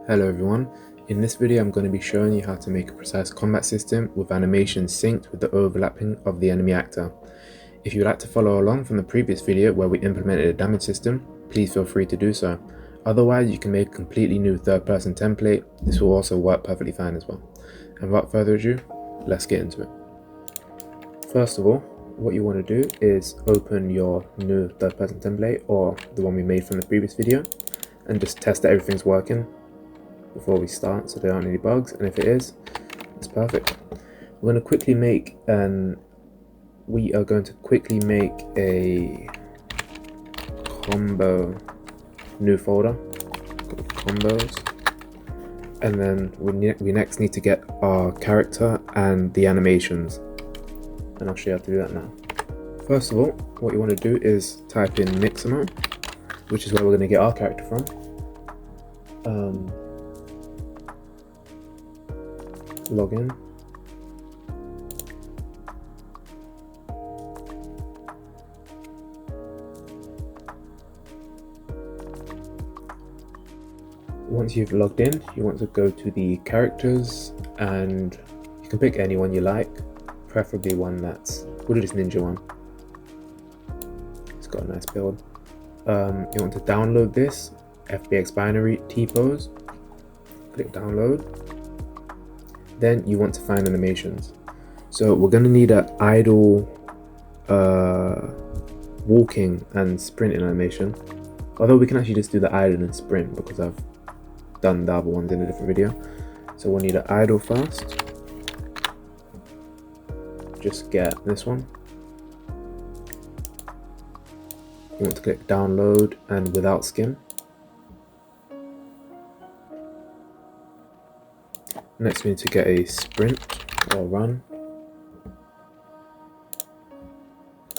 Hello everyone, in this video I'm going to be showing you how to make a precise combat system with animations synced with the overlapping of the enemy actor. If you'd like to follow along from the previous video where we implemented a damage system, please feel free to do so. Otherwise you can make a completely new third-person template. This will also work perfectly fine as well. And without further ado, let's get into it. First of all, what you want to do is open your new third-person template or the one we made from the previous video and just test that everything's working before we start, so there aren't any bugs, and if it is, it's perfect. We are going to quickly make a combo new folder called combos, and then we next need to get our character and the animations, and I'll show you how to do that now. First of all, what you want to do is type in Mixamo, which is where we're going to get our character from. Log in. Once you've logged in, you want to go to the characters, and you can pick any one you like, preferably one we'll do this ninja one. It's got a nice build. You want to download this FBX binary T-pose. Click download. Then you want to find animations. So we're going to need an idle walking and sprinting animation. Although we can actually just do the idle and sprint because I've done the other ones in a different video. So we'll need an idle first. Just get this one. You want to click download and without skin. Next we need to get a sprint or run.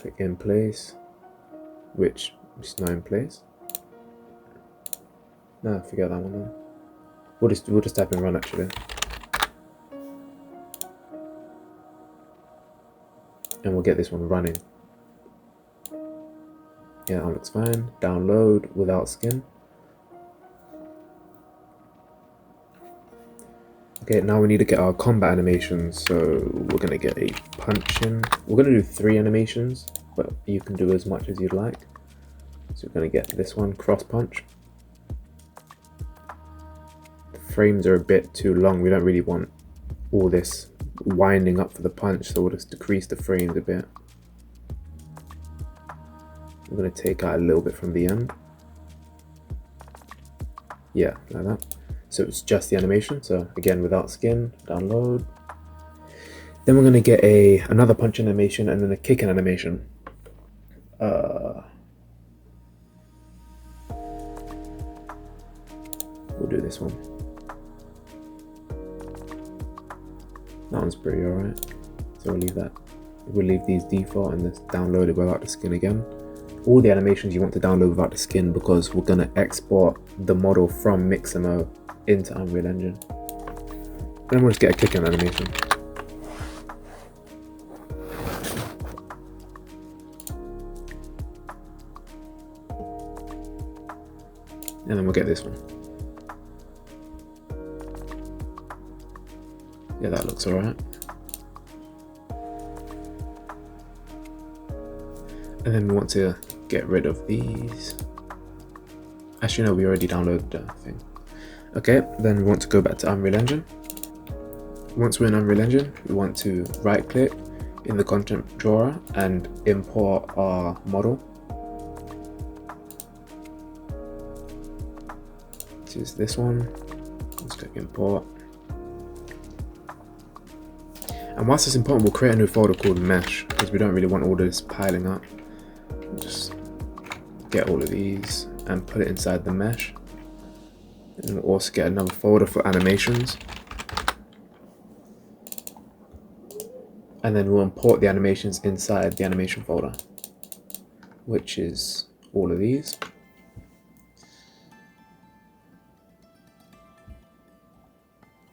Click in place, which is not in place. No, forget that one then. We'll just type in run actually. And we'll get this one running. Yeah, that looks fine. Download without skin. Okay, now we need to get our combat animations, so we're going to get a punch in. We're going to do 3 animations, but you can do as much as you'd like. So we're going to get this one, cross punch. The frames are a bit too long, we don't really want all this winding up for the punch, so we'll just decrease the frames a bit. I'm going to take out a little bit from the end. Yeah, like that. So it's just the animation, so again without skin, download. Then we're going to get another punch animation and then a kick animation. We'll do this one. That one's pretty alright, so we'll leave that. We'll leave these default and just download it without the skin again. All the animations you want to download without the skin because we're going to export the model from Mixamo into Unreal Engine. Then we'll just get a kick animation. And then we'll get this one. Yeah, that looks alright. And then we want to get rid of these. Actually no, we already downloaded the thing. Okay, then we want to go back to Unreal Engine. Once we're in Unreal Engine, we want to right click in the content drawer and import our model. This is this one. Let's click import. And whilst it's important, we'll create a new folder called mesh because we don't really want all this piling up. We'll just get all of these and put it inside the mesh. And we'll also get another folder for animations. And then we'll import the animations inside the animation folder, which is all of these.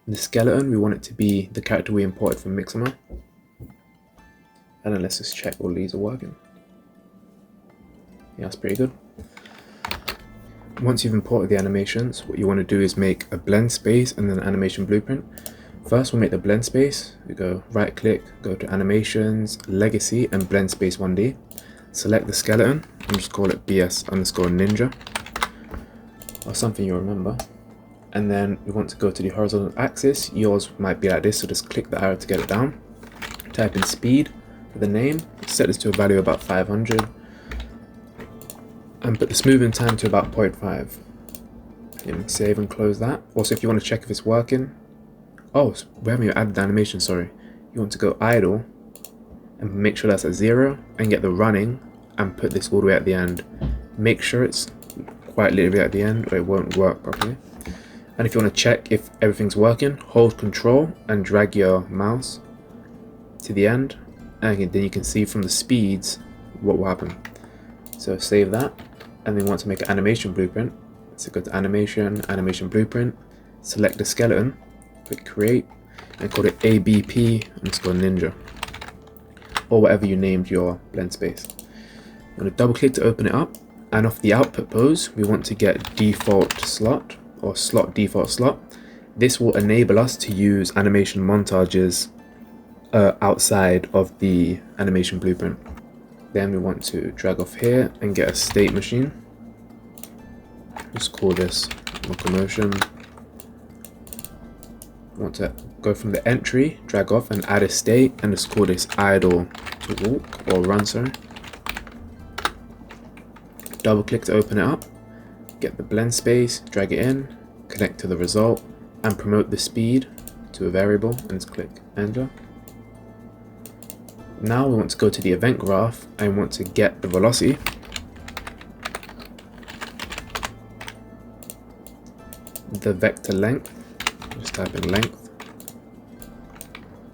The skeleton, we want it to be the character we imported from Mixamo. And then let's just check all these are working. Yeah, that's pretty good. Once you've imported the animations, what you want to do is make a blend space and then an animation blueprint. First, we'll make the blend space. We go right click, go to animations, legacy, and blend space 1D. Select the skeleton and just call it BS_ninja or something you remember. And then we want to go to the horizontal axis. Yours might be like this, so just click the arrow to get it down. Type in speed for the name, set this to a value of about 500, and put the smoothing time to about 0.5. And save and close that. Also, if you want to check if it's working, oh, we haven't even added the animation, sorry. You want to go idle and make sure that's at 0 and get the running and put this all the way at the end. Make sure it's quite literally at the end or it won't work properly. And if you want to check if everything's working, hold Control and drag your mouse to the end, and then you can see from the speeds what will happen. So save that, and then we want to make an animation blueprint. So go to animation, animation blueprint, select the skeleton, click create, and call it ABP_ninja, or whatever you named your blend space. I'm going to double click to open it up, and off the output pose, we want to get default slot or slot default slot. This will enable us to use animation montages outside of the animation blueprint. Then we want to drag off here and get a state machine. Just call this locomotion. We want to go from the entry, drag off and add a state, and just call this idle to walk or run, sorry. Double click to open it up, get the blend space, drag it in, connect to the result, and promote the speed to a variable, and just click enter. Now we want to go to the event graph and want to get the velocity. The vector length, just type in length,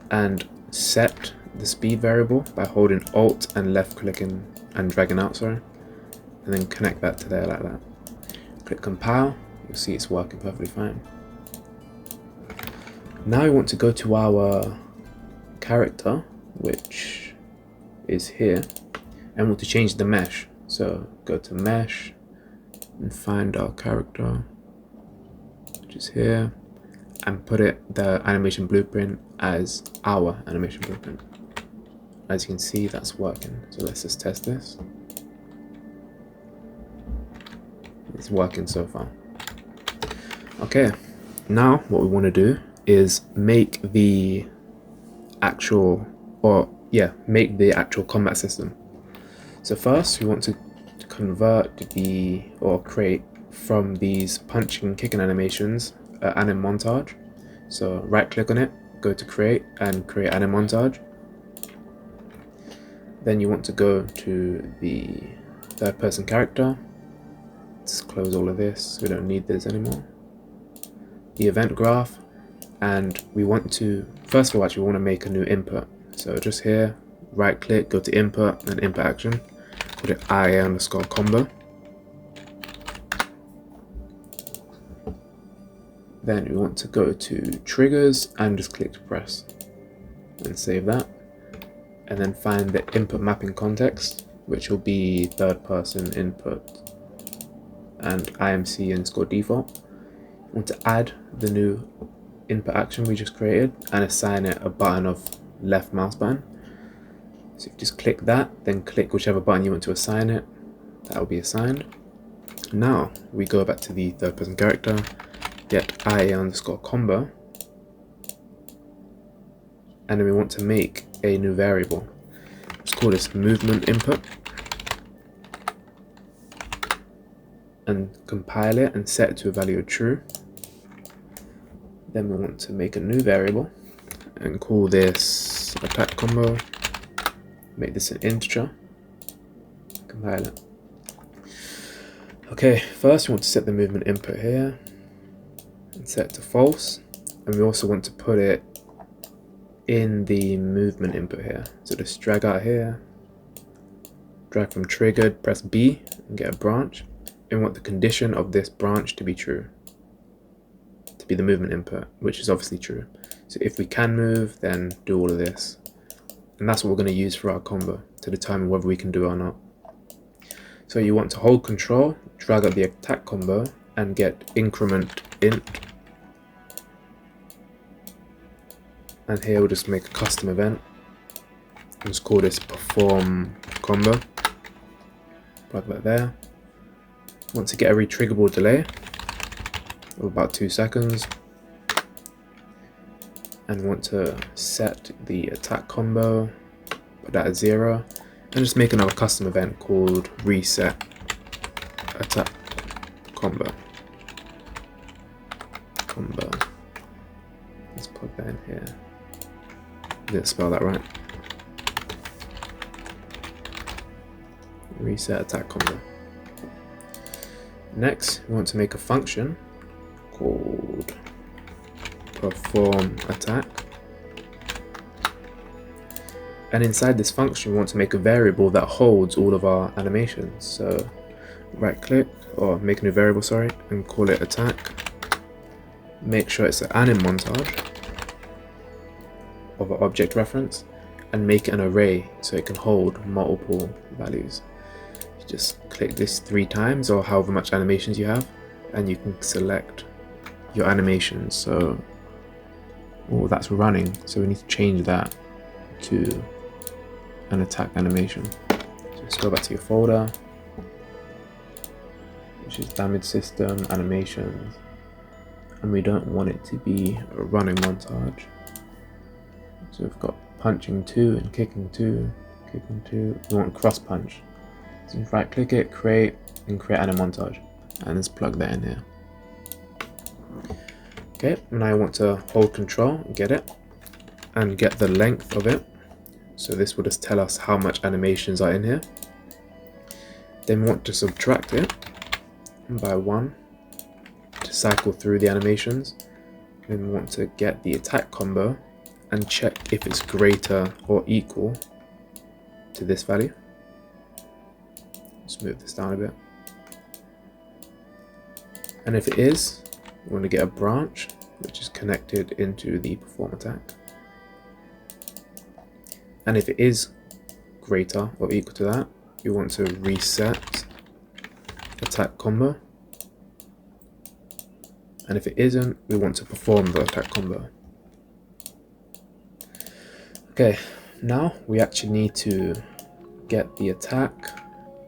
and set the speed variable by holding Alt and left clicking and dragging out, sorry, and then connect that to there like that. Click compile, you'll see it's working perfectly fine. Now we want to go to our character, which is here, and want to change the mesh. So go to mesh and find our character, which is here, and put the animation blueprint as our animation blueprint. As you can see, that's working. So let's just test this. It's working so far. Okay, now what we want to do is make the actual combat system. So first we want to convert create from these punching and kicking animations anim montage. So right click on it, go to create and create anim montage. Then you want to go to the third person character. Let's close all of this, we don't need this anymore. The event graph, and we want to, first of all, actually we want to make a new input. So just here, right click, go to input and input action, put it IA_combo. Then we want to go to triggers and just click to press and save that. And then find the input mapping context, which will be third person input and IMC_default. We want to add the new input action we just created and assign it a button of left mouse button. So if you just click that, then click whichever button you want to assign it, that will be assigned. Now we go back to the third person character, get IA_combo, and then we want to make a new variable. Let's call this movement input and compile it and set it to a value of true. Then we want to make a new variable and call this attack combo, make this an integer, compile it. Okay, first we want to set the movement input here and set it to false, and we also want to put it in the movement input here. So just drag out here, drag from triggered, press B and get a branch, and we want the condition of this branch to be true, to be the movement input, which is obviously true. So if we can move, then do all of this, and that's what we're going to use for our combo to determine whether we can do it or not. So you want to hold control, drag up the attack combo, and get increment int. And here we'll just make a custom event. Let's call this perform combo. Plug that there. Want to get a retriggerable delay of about 2 seconds. And want to set the attack combo, put that at 0. And just make another custom event called reset attack combo. Let's plug that in here. Didn't spell that right. Reset attack combo. Next, we want to make a function called perform attack. And inside this function, we want to make a variable that holds all of our animations. So right click, or make a new variable, sorry, and call it attack. Make sure it's an anim montage of an object reference, and make it an array so it can hold multiple values. You just click this 3 times, or however much animations you have, and you can select your animations. So that's running, so we need to change that to an attack animation. So let's go back to your folder, which is damage system animations, and we don't want it to be a running montage. So we've got punching 2 and kicking 2, kicking 2. We want cross punch. So you right click it, create, and create anim montage, and let's plug that in here. Okay, now I want to hold control, get it, and get the length of it. So this will just tell us how much animations are in here. Then we want to subtract it by 1 to cycle through the animations. Then we want to get the attack combo and check if it's greater or equal to this value. Let's move this down a bit. And if it is, we want to get a branch which is connected into the perform attack. And if it is greater or equal to that, we want to reset attack combo. And if it isn't, we want to perform the attack combo. Okay, now we actually need to get the attack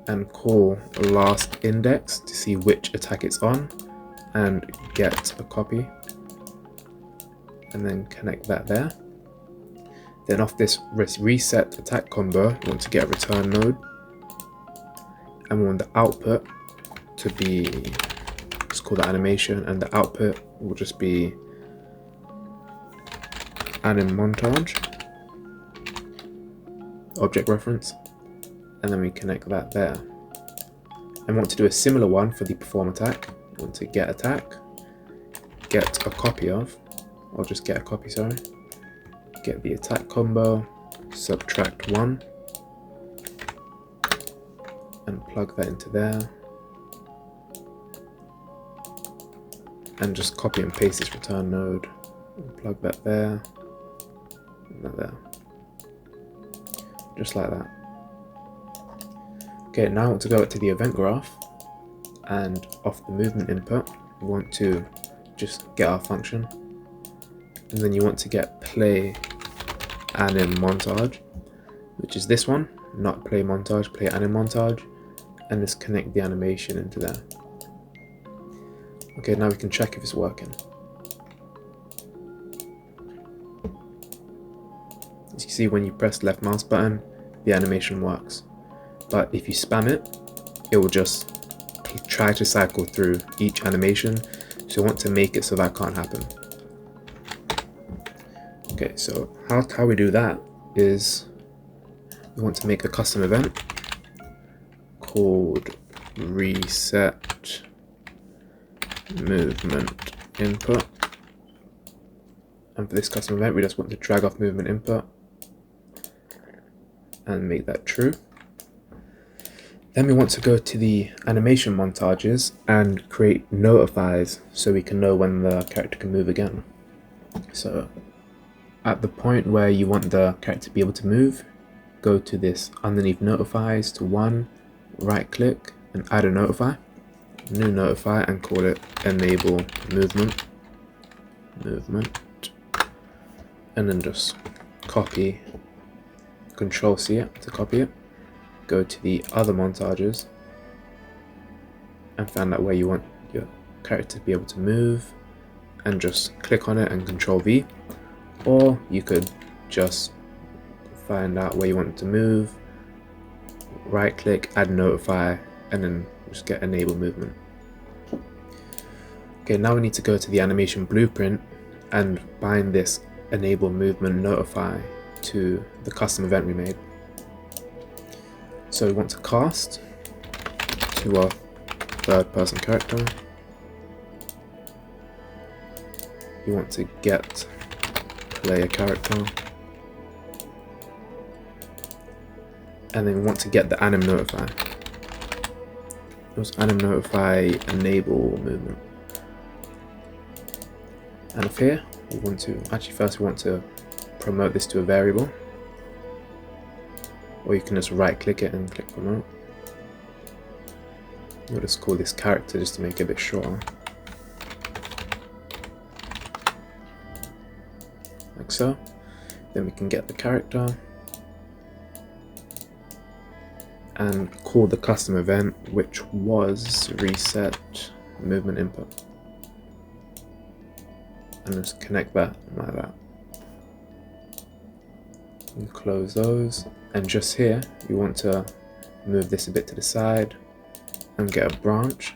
and call the last index to see which attack it's on, and get a copy, and then connect that there. Then off this reset attack combo, we want to get a return node, and we want the output to be, let's call that animation, and the output will just be anim montage, object reference, and then we connect that there. And we want to do a similar one for the perform attack. We want to get attack, get a copy of, or just get a copy, sorry, get the attack combo, subtract 1, and plug that into there, and just copy and paste this return node, and plug that there, and that there, just like that. Okay, now I want to go to the event graph, and off the movement input, we want to just get our function, and then you want to get play anim montage, which is this one, not play montage, play anim montage, and just connect the animation into there. Okay, now we can check if it's working. As you see, when you press left mouse button, the animation works. But if you spam it, it will just try to cycle through each animation. So you want to make it so that can't happen. Okay, so how we do that is we want to make a custom event called reset movement input. And for this custom event, we just want to drag off movement input and make that true. Then we want to go to the animation montages and create notifies so we can know when the character can move again. So at the point where you want the character to be able to move, go to this underneath notifies to 1, right click and add a notify, new notify, and call it enable movement, and then just copy, Control C it to copy it, go to the other montages and find out where you want your character to be able to move, and just click on it and Control V, or you could just find out where you want it to move, right click, add notify, and then just get enable movement. Okay, now we need to go to the animation blueprint and bind this enable movement notify to the custom event we made. So we want to cast to our third person character. You want to get player character, and then we want to get the anim notify. Those anim notify enable movement. And up here we want to first we want to promote this to a variable, or you can just right click it and click promote. We'll just call this character just to make it a bit shorter, like so. Then we can get the character and call the custom event, which was reset movement input, and just connect that like that. And close those, and just here you want to move this a bit to the side and get a branch.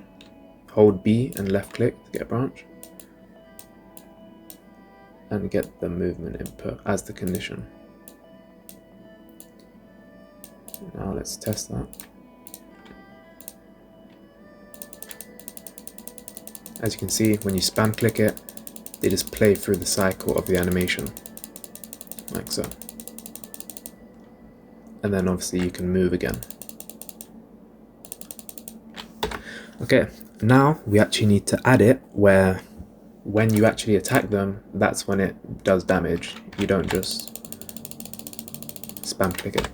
Hold B and left click to get a branch, and get the movement input as the condition. Now let's test that. As you can see, when you spam click it, they just play through the cycle of the animation, like so. And then obviously you can move again. Okay, now we actually need to add it where when you actually attack them, that's when it does damage. You don't just spam click it.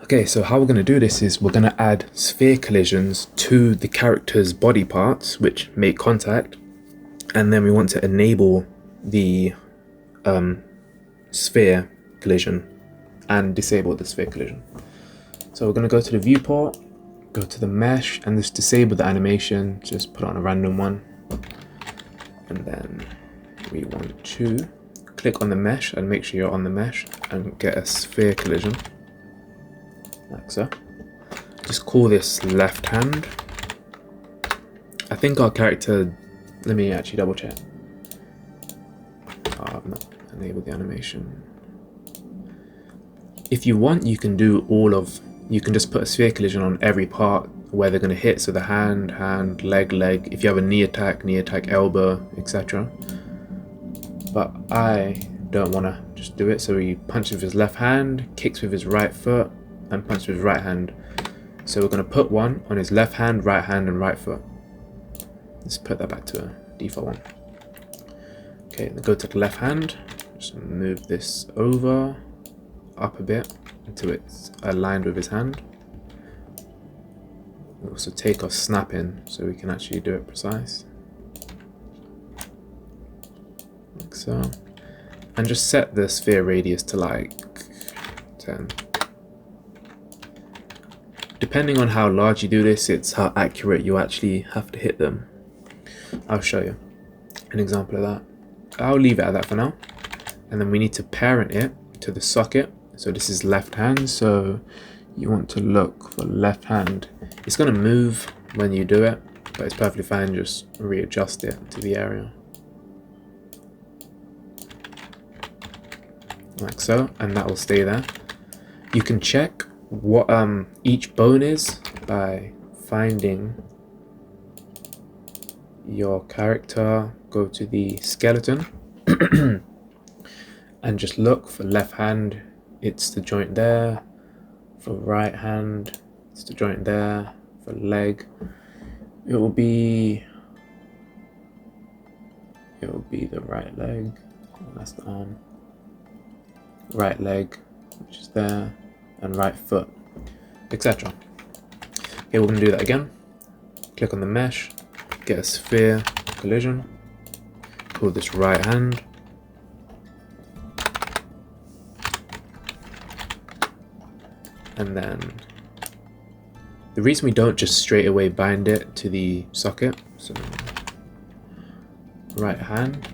Okay, so how we're going to do this is we're going to add sphere collisions to the character's body parts which make contact, and then we want to enable the sphere collision and disable the sphere collision. So we're going to go to the viewport, go to the mesh, and just disable the animation, just put on a random one. And then we want to click on the mesh and make sure you're on the mesh and get a sphere collision, like so. Just call this left hand. I think our character, let me actually double check. I've not enabled the animation. If you want, you can do you can just put a sphere collision on every part where they're going to hit, so the hand, leg, if you have a knee attack, elbow, etc. But I don't want to just do it, so he punches with his left hand, kicks with his right foot, and punches with his right hand. So we're going to put one on his left hand, and right foot. Let's put that back to a default one. Okay, then go to the left hand, just move this over, up a bit until it's aligned with his hand. We'll also take our snap in so we can actually do it precise, like so, and just set the sphere radius to like 10. Depending on how large you do this, it's how accurate you actually have to hit them. I'll show you an example of that. I'll leave it at that for now, and then we need to parent it to the socket. So this is left hand, so you want to look for left hand. It's going to move when you do it, but it's perfectly fine. Just readjust it to the area, like so, and that will stay there. You can check what each bone is by finding your character, go to the skeleton and just look for left hand, it's the joint there. For right hand, it's the joint there. For leg, it will be the right leg, that's the arm, right leg, which is there, and right foot, etc. Okay, we're going to do that again. Click on the mesh, get a sphere collision, call this right hand, and then the reason we don't just straight away bind it to the socket, so right hand,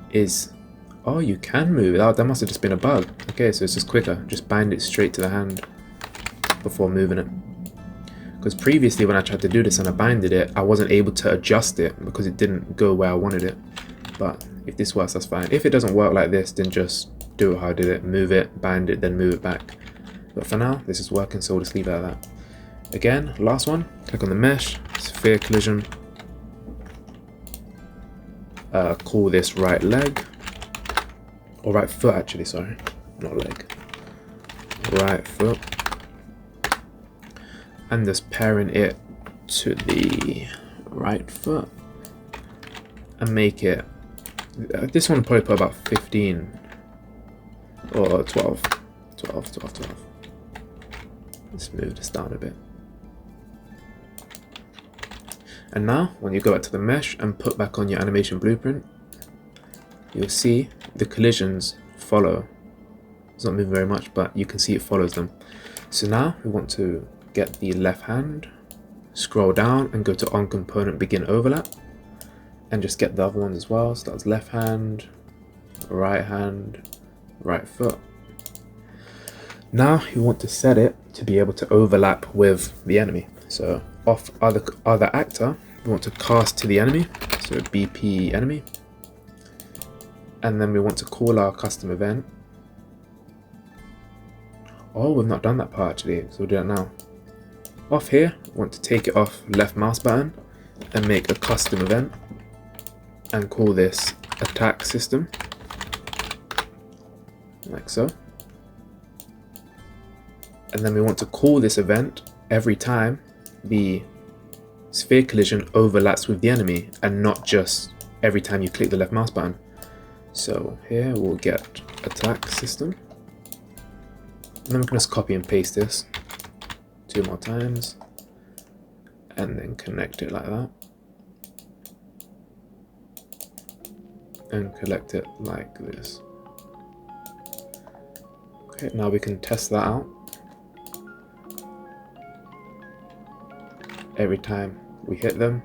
is, oh, you can move it. Oh, that must have just been a bug. Okay, so it's just quicker. Just bind it straight to the hand before moving it. Because previously when I tried to do this and I binded it, I wasn't able to adjust it because it didn't go where I wanted it. But if this works, that's fine. If it doesn't work like this, then just do it how I did it. Move it, bind it, then move it back. But for now, this is working, so we'll just leave it like that. Again, last one, click on the mesh, sphere collision. Call this right leg. Or right foot, actually, sorry. Not leg. Right foot. And just pairing it to the right foot. And make it... this one will probably put about 15 or 12. 12. Let's move this down a bit. And now, when you go back to the mesh and put back on your animation blueprint, you'll see the collisions follow. It's not moving very much, but you can see it follows them. So now we want to get the left hand, scroll down and go to on component begin overlap, and just get the other ones as well. So that's left hand, right foot. Now you want to set it to be able to overlap with the enemy. So off other actor, we want to cast to the enemy, so BP enemy, and then we want to call our custom event. Oh, we've not done that part actually, so we'll do that now. Off here, we want to take it off left mouse button and make a custom event and call this attack system, like so. And then we want to call this event every time the sphere collision overlaps with the enemy and not just every time you click the left mouse button. So here we'll get attack system. And then we can just copy and paste this 2 more times and then connect it like that. And collect it like this. Okay, now we can test that out. Every time we hit them,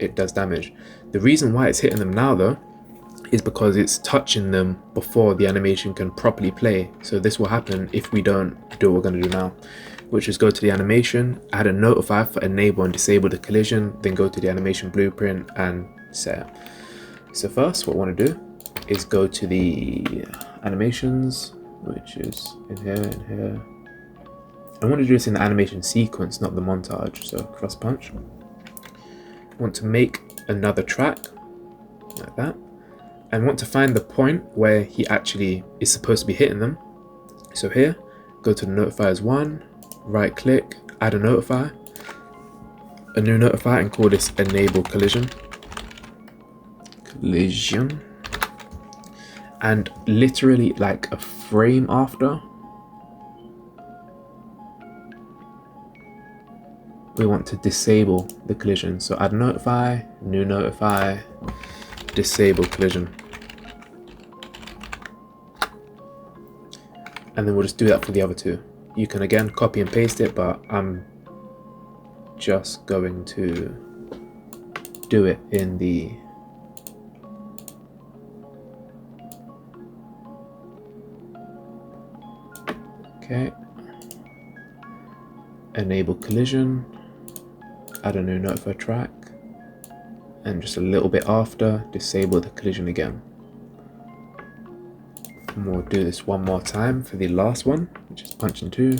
it does damage. The reason why it's hitting them now though is because it's touching them before the animation can properly play. So this will happen if we don't do what we're going to do now, which is go to the animation, add a notify for enable and disable the collision, then go to the animation blueprint and set it. So first what we want to do is go to the animations, which is in here. I want to do this in the animation sequence, not the montage, so cross punch. I want to make another track, like that, and want to find the point where he actually is supposed to be hitting them. So here, go to the notifiers 1, right click, add a new notify, and call this enable collision. And literally like a frame after, we want to disable the collision. So add notify, new notify, disable collision. And then we'll just do that for the other two. You can again copy and paste it, but I'm just going to do it in the enable collision, add a new notify track, and just a little bit after, disable the collision again. And we'll do this one more time for the last one, which is punching 2.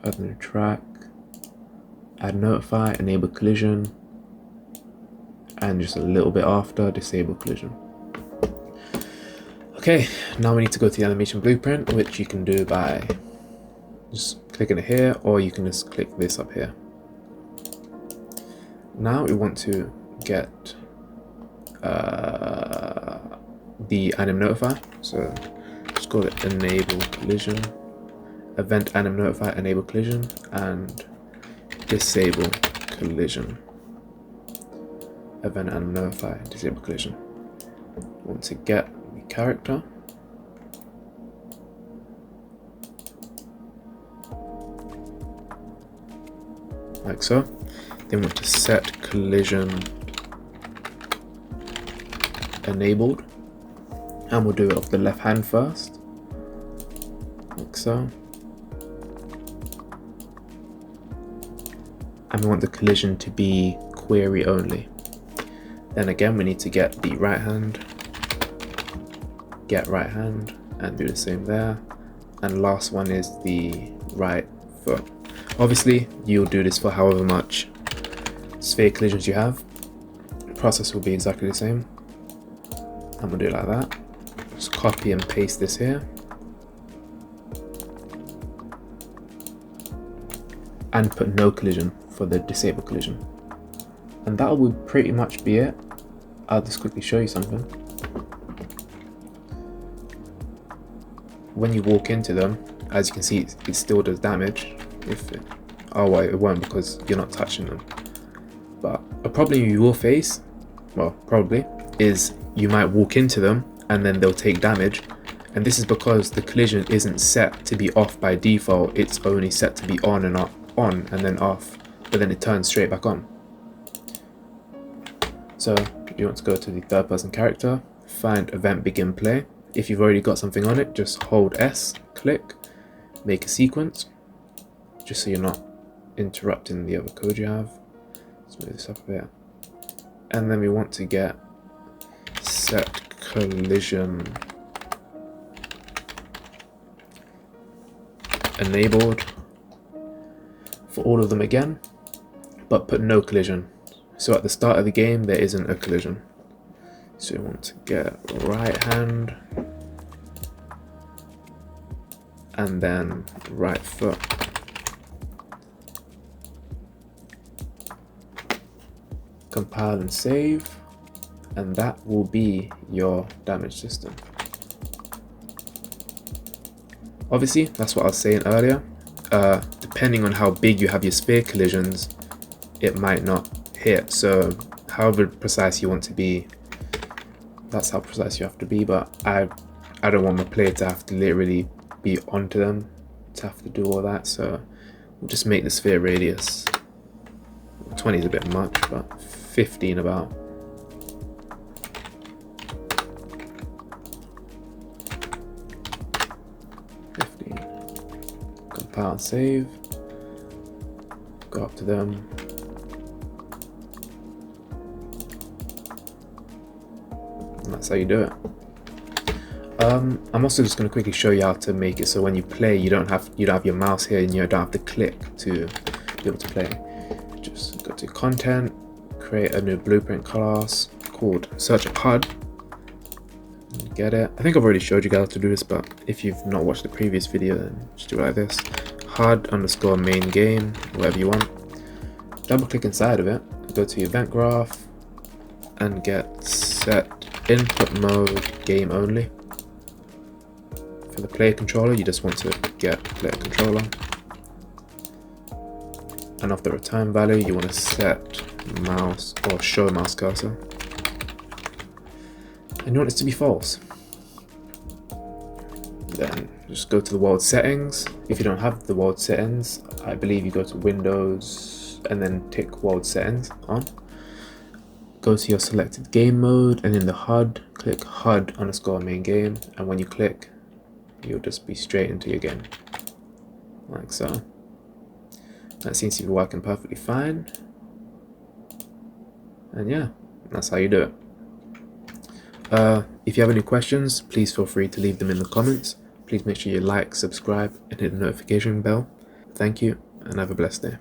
Add new track, add notify, enable collision, and just a little bit after, disable collision. Okay, now we need to go to the animation blueprint, which you can do by just clicking it here, or you can just click this up here. Now we want to get the anim notify, so just call it enable collision, event anim notify enable collision, and disable collision, event anim notify disable collision. Want to get the character, like so. Then want to set collision enabled, and we'll do it off the left hand first, like so. And we want the collision to be query only. Then again, we need to get the right hand, get right hand, and do the same there. And last one is the right foot. Obviously, you'll do this for however much sphere collisions you have. The process will be exactly the same. And we'll do it like that. Just copy and paste this here. And put no collision for the disable collision. And that will pretty much be it. I'll just quickly show you something. When you walk into them, as you can see, it still does damage. Oh well, it won't because you're not touching them. But a problem you will face, well, probably, is you might walk into them and then they'll take damage. And this is because the collision isn't set to be off by default. It's only set to be on and off, on and then off, but then it turns straight back on. So you want to go to the third person character, find event begin play. If you've already got something on it, just hold S, click, make a sequence, just so you're not interrupting the other code you have. Let's move this up a bit. And then we want to get set collision enabled for all of them again, but put no collision. So at the start of the game, there isn't a collision. So we want to get right hand and then right foot. Compile and save, and that will be your damage system. Obviously, that's what I was saying earlier. Depending on how big you have your sphere collisions, it might not hit. So however precise you want to be, that's how precise you have to be. But I don't want my player to have to literally be onto them to have to do all that. So we'll just make the sphere radius 20 is a bit much, but 15 about. Compile and save, go up to them, and that's how you do it. I'm also just going to quickly show you how to make it so when you play, you don't have your mouse here and you don't have to click to be able to play. Just go to content, create a new blueprint class called search of HUD. Get it. I think I've already showed you guys how to do this, but if you've not watched the previous video, then just do it like this. HUD underscore main game, whatever you want. Double click inside of it, go to event graph and get set input mode game only. For the player controller, you just want to get player controller. And of the return value, you want to set mouse or show mouse cursor. And you want this to be false. Then just go to the world settings. If you don't have the world settings, I believe you go to Windows and then tick world settings on. Go to your selected game mode and in the HUD, click HUD underscore main game. And when you click, you'll just be straight into your game. Like so. That seems to be working perfectly fine. And yeah, that's how you do it. If you have any questions, please feel free to leave them in the comments. Please make sure you like, subscribe, and hit the notification bell. Thank you, and have a blessed day.